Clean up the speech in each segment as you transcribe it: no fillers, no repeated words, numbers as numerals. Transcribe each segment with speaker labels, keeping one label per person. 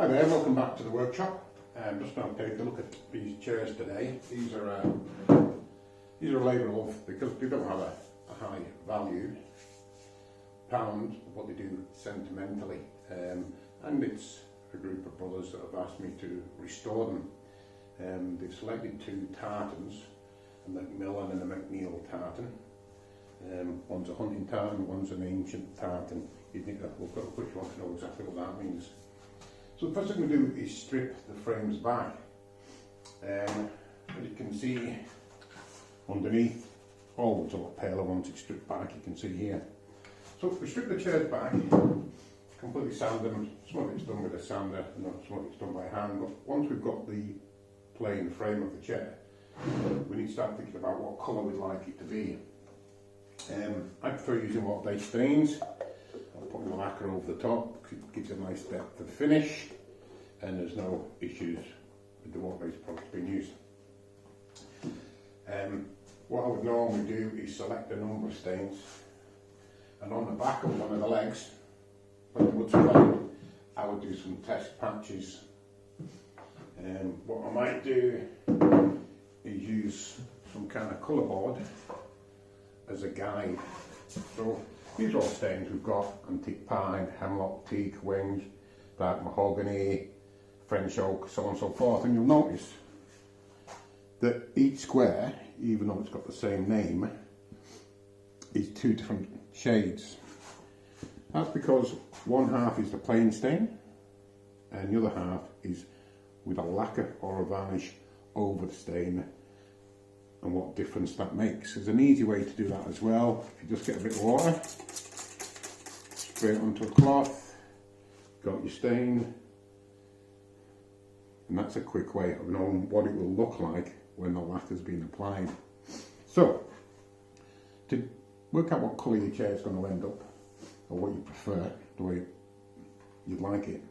Speaker 1: Hi there, welcome back to the workshop. Just going to take a look at these chairs today. These are a labour of, because they don't have a high value, pounds, what they do sentimentally. And it's a group of brothers that have asked me to restore them. They've selected two tartans, a Macmillan and a McNeil tartan. One's a hunting tartan, one's an ancient tartan. You'd need to look up if you want to know exactly what that means. So the first thing we do is strip the frames back. As you can see underneath, all the sort of paler ones it's stripped back, you can see here. So we strip the chairs back, completely sand them. Some of it's done with a sander and some of it's done by hand, but once we've got the plain frame of the chair, we need to start thinking about what colour we'd like it to be. I prefer using water-based stains. I'll put the lacquer over the top because it gives a nice depth of finish and there's no issues with the water-based products being used. What I would normally do is select a number of stains, and on the back of one of the legs, when the wood's plain, I would do some test patches. What I might do is use some kind of colour board as a guide. So these are all stains we've got: antique pine, hemlock, teak, whinge, dark mahogany, French oak, so on and so forth. And you'll notice that each square, even though it's got the same name, is two different shades. That's because one half is the plain stain and the other half is with a lacquer or a varnish over the stain, and what difference that makes. There's an easy way to do that as well. If you just get a bit of water, spray it onto a cloth, got your stain, and that's a quick way of knowing what it will look like when the lacquer's been applied. So, to work out what colour your chair is going to end up, or what you prefer, the way you'd like it,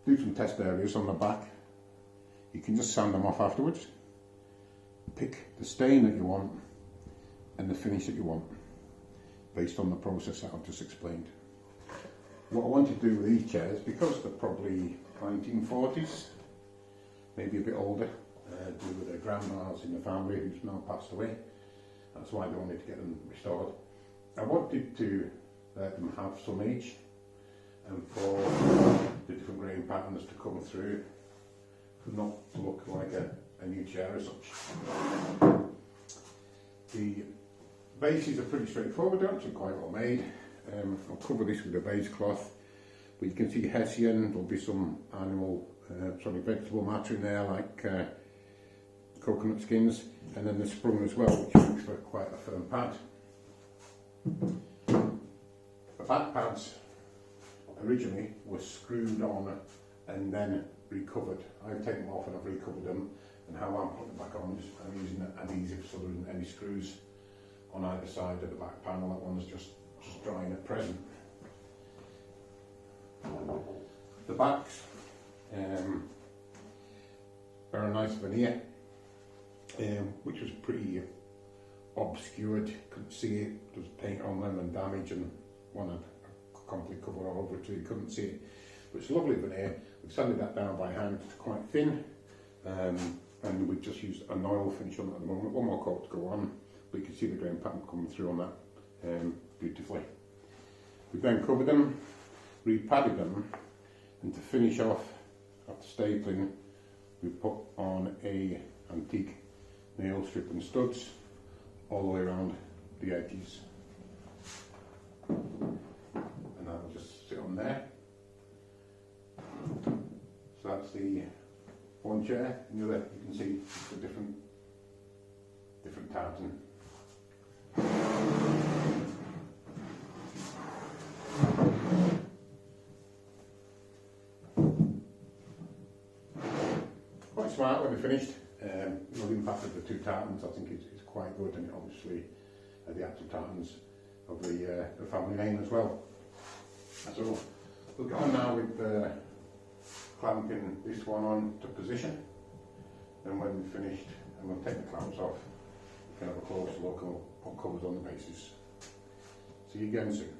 Speaker 1: do some test areas on the back. You can just sand them off afterwards. Pick the stain that you want and the finish that you want, based on the process that I've just explained. What I want to do with these chairs, because they're probably 1940s, maybe a bit older, due with their grandmas in the family who's now passed away. That's why they wanted to get them restored. I wanted to let them have some age and for the different grain patterns to come through, not to look like a new chair as such. The bases are pretty straightforward, they're actually quite well made. I'll cover this with a beige cloth, but you can see Hessian. There'll be some vegetable matter in there, like coconut skins, and then the sprung as well, which makes for quite a firm pad. The back pads originally were screwed on and then recovered. I've taken them off and I've recovered them, and how I'm putting them back on is I'm using an adhesive so there isn't any screws on either side of the back panel. That one's just drying at present. The backs are a nice veneer, which was pretty obscured, couldn't see it, there was paint on them and damage, and one had a complete cover all over it so you couldn't see it. But it's a lovely veneer. We've sanded that down by hand, it's quite thin, and we've just used an oil finish on it at the moment. One more coat to go on, but you can see the grain pattern coming through on that beautifully. We've then covered them, repadded them, and to finish off after stapling, we put on a antique nail strip and studs all the way around the edges, and that will just sit on there. So that's the one chair, and the other you can see the different tartan. Quite smart when they're finished. The impact of the two tartans I think is quite good, and obviously the actual tartans of the family name as well. So we'll get on now with clamping this one on to position, and when we've finished and we'll take the clamps off, we can have a closer look and we'll put covers on the bases. See you again soon.